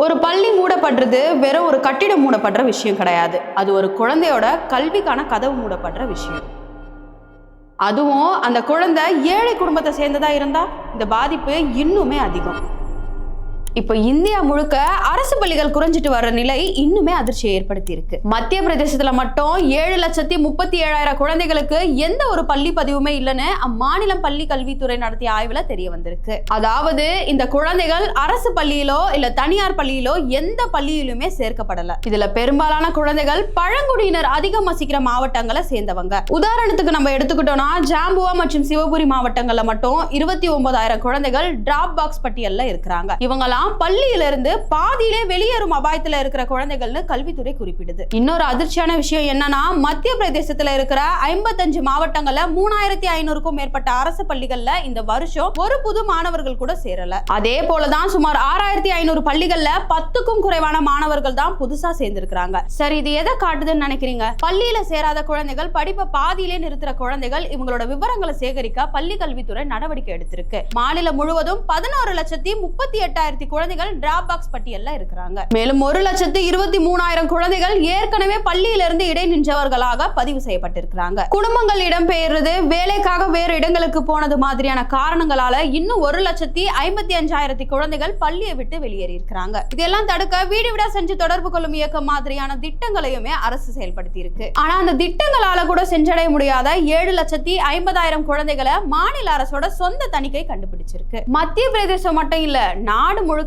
ஒரு பள்ளி மூடப்படுறது வெறும் ஒரு கட்டிடம் மூடப்படுற விஷயம் கிடையாது. அது ஒரு குழந்தையோட கல்விக்கான கதவு மூடப்படுற விஷயம். அதுவும் அந்த குழந்தை ஏழை குடும்பத்தை சேர்ந்ததா இருந்தா இந்த பாதிப்பு இன்னுமே அதிகம். இப்போ இந்தியா முழுக்க அரசு பள்ளிகள் குறைஞ்சிட்டு வர்ற நிலை இன்னுமே அதிர்ச்சியை ஏற்படுத்தி இருக்கு. மத்திய பிரதேசத்துல மட்டும் 7,37,000 குழந்தைகளுக்கு எந்த ஒரு பள்ளி பதிவுமே இல்லைன்னு அம்மாநிலம் பள்ளி கல்வித்துறை நடத்திய ஆய்வுல தெரிய வந்திருக்கு. அதாவது இந்த குழந்தைகள் அரசு பள்ளியிலோ இல்ல தனியார் பள்ளியிலோ எந்த பள்ளியிலுமே சேர்க்கப்படல. இதுல பெரும்பாலான குழந்தைகள் பழங்குடியினர் அதிகம் வசிக்கிற மாவட்டங்களை சேர்ந்தவங்க. உதாரணத்துக்கு நம்ம எடுத்துக்கிட்டோம்னா ஜாம்புவா மற்றும் சிவபுரி மாவட்டங்கள்ல மட்டும் 29,000 குழந்தைகள் டிராப் பாக்ஸ் பட்டியல்ல இருக்கிறாங்க. இவங்க பள்ளியிலிருந்து பாதியிலே வெளியேறும் அபாயத்துல இருக்கிற குழந்தைகள்னு கல்வித்துறை குறிப்பிடுது. இன்னொரு அதிர்ச்சியான விஷயம் என்னன்னா மத்திய பிரதேசத்துல இருக்கிற 55 மாவட்டங்கள்ல 3,500க்கும் மேற்பட்ட அரசு பள்ளிகள்ல இந்த வருஷம் ஒரு புது மாணவர்கள் கூட சேரல. அதே போலதான் சுமார் 6,500 பள்ளிகள்ல 10க்கும் குறைவான மாணவர்கள் தான் புதுசா சேர்ந்திருக்கிறாங்க. சரி, இது எதை காட்டுதுன்னு நினைக்கிறீங்க? பள்ளியில சேராத குழந்தைகள், படிப்பை பாதியிலே நிறுத்துற குழந்தைகள், இவங்களோட விவரங்களை சேகரிக்க பள்ளி கல்வித்துறை நடவடிக்கை எடுத்திருக்கு. மாநிலம் முழுவதும் 11,38,000 குழந்தைகள் டிராப் பாக்ஸ் பட்டியல்ல இருக்கிறாங்க. மேலும் 1,23,000 குழந்தைகள் ஏற்கனவே பள்ளியிலிருந்து இடை நின்றவர்களாக பதிவு செய்யப்பட்டிருக்கிறாங்க. குடும்பங்கள் இடம்பெயர்றது, வேலைக்காக வேறு இடங்களுக்கு போனது மாதிரியான காரணங்களால இன்னும் 1,55,000 குழந்தைகள் பள்ளியை விட்டு வெளியேறி இருக்கிறாங்க. இதெல்லாம் தடுக்க வீடு விடா சென்று தொடர்பு கொள்ளும் இயக்கம் மாதிரியான திட்டங்களையுமே அரசு செயல்படுத்தி இருக்கு. ஆனா அந்த திட்டங்களால கூட சென்றடைய முடியாத 7,50,000 குழந்தைகளை மாநில அரசோட சொந்த தணிக்கை கண்டுபிடிச்சிருக்கு. மத்திய பிரதேசம் மட்டும் இல்ல, நாடு முழுக்க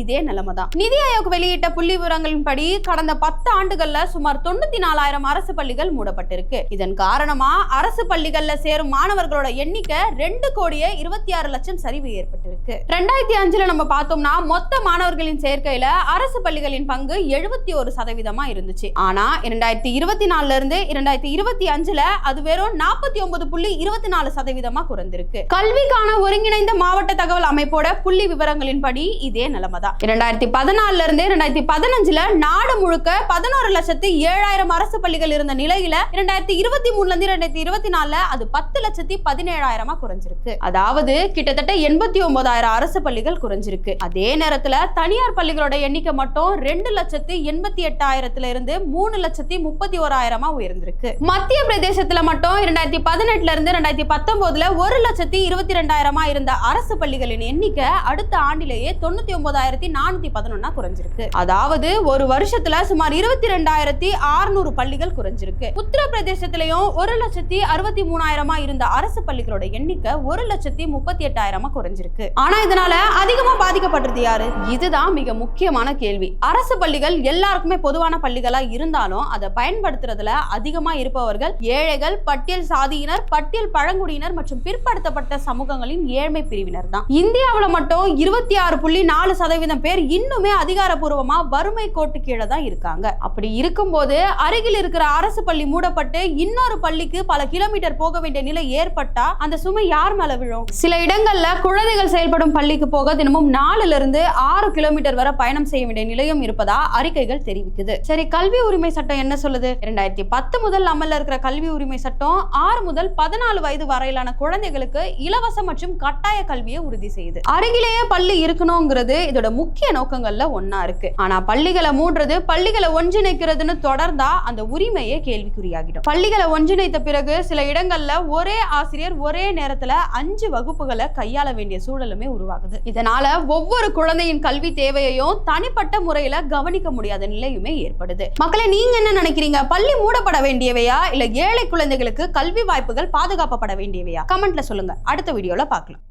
இதே நிலைமை தான். நிதி ஆயோக் வெளியிட்ட புள்ளி விவரங்களின்படி கடந்த 10 ஆண்டுகள்ல சுமார் 94,000 அரசு பள்ளிகள் மூடப்பட்டிருக்கு. இதன் காரணமா அரசு பள்ளிகள்ல சேரும் மாணவர்களோட எண்ணிக்கை 2,26,00,000 சரிவு ஏற்பட்டிருக்கு. 2005 நம்ம பார்த்தோம்னா மொத்த மாணவர்களின் சேர்க்கையில அரசு பள்ளிகளின் பங்கு 71% இருந்துச்சு. ஆனா 2024 இருந்து 2025 அது வெறும் 49.24% குறைந்திருக்கு. கல்விக்கான ஒருங்கிணைந்த மாவட்ட தகவல் அமைப்போட புள்ளி விவரங்களின்படி இதே நிலைமைதான். 2014 இருந்து 2015 நாடு முழுக்க 11,07,000 அரசு பள்ளிகள் இருந்த நிலையில 2023 இருந்து 2024 அது 10,17,000 குறைஞ்சிருக்கு. அதாவது கிட்டத்தட்ட 89,000 அரசு பள்ளிகள் குறைஞ்சிருக்கு. அதே நேரத்துல தனியார் பள்ளிகளோட எண்ணிக்கை மட்டும் 2,88,000 இருந்து 3,31,000 உயர்ந்திருக்கு. மத்திய பிரதேசத்துல மட்டும் 2018 இருந்து 2019 1,22,000 இருந்த அரசு பள்ளிகளின் எண்ணிக்கை அடுத்த ஆண்டிலேயே 99,411 குறைஞ்சிருக்கு. அதாவது ஒரு வருஷத்துல சுமார் 22,600 பள்ளிகள் குறைஞ்சிருக்கு. உத்தரப்பிரதேசத்திலையும் 1,63,000 இருந்த அரசு பள்ளிகளோட எண்ணிக்கை 1,38,000 குறைஞ்சிருக்கு. ஆனா இதனால அதிகமா பாதிக்கப்படுறது யாரு? இதுதான் மிக முக்கியமான கேள்வி. அரசு பள்ளிகள் எல்லாருக்குமே பொதுவான பள்ளிகளா இருந்தாலும் அதை பயன்படுத்துறதுல அதிகமா இருப்பவர்கள் ஏழைகள், பட்டியல் சாதியினர், பட்டியல் பழங்குடியினர் மற்றும் பிற்படுத்தப்பட்ட சமூகங்களின் ஏழ்மை பிரிவினர் தான். இந்தியாவுல மட்டும் 26.4% பேர் இன்னுமே அதிகாரப்பூர்வமா வறுமை கோட்டு கீழே தான் இருக்காங்க. அப்படி இருக்கும்போது அருகில் இருக்கிற அரசு பள்ளி மூடப்பட்டு இன்னொரு பள்ளிக்கு பல கிலோமீட்டர் போக வேண்டிய நிலை ஏற்பட்டா அந்த சுமை யார் மேல விழும்? சில இடங்கள்ல குழந்தைகள் செயல்படும் பள்ளிக்கு போக தினமும் 4 இருந்து 6 கிலோமீட்டர் வரை பயணம் செய்ய வேண்டிய நிலையும் இருப்பதா அறிக்கைகள் தெரிவிக்குது. சரி, கல்வி உரிமை சட்டம் என்ன சொல்லுது? 2010 முதல் அமல்ல இருக்கிற கல்வி உரிமை சட்டம் 6 முதல் 14 வயது வரையிலான குழந்தைகளுக்கு இலவச மற்றும் கட்டாய கல்வியை உறுதி செய்யுது. அருகிலேயே பள்ளி இருக்கணும்ங்கிறது இதோட முக்கிய நோக்கங்கள்ல ஒன்னா இருக்கு. ஆனா பள்ளிகளை மூடுறது, பள்ளிகளை ஒன்றிணைக்கிறதுன்னு தொடர்ந்தா அந்த உரிமையே கேள்விக்குறியாகிடும். பள்ளிகளை ஒன்றிணைத்த பிறகு சில இடங்கள்ல ஒரே ஆசிரியர் ஒரே நேரத்துல 5 வகுப்புகளை கையாள வேண்டிய சூழலுமே உருவாகுது. இதனால ஒவ்வொரு குழந்தையின் கல்வி தேவையையும் தனிப்பட்ட முறையில கவனிக்க முடியாத நிலையுமே ஏற்படுது. மக்களை, நீங்க என்ன நினைக்கிறீங்க? பள்ளி மூடப்பட வேண்டியவையா இல்ல ஏழை குழந்தைகளுக்கு கல்வி வாய்ப்புகள் பாதுகாக்கப்பட வேண்டியவையா? கமெண்ட்ல சொல்லுங்க. அடுத்த வீடியோல பார்க்கலாம்.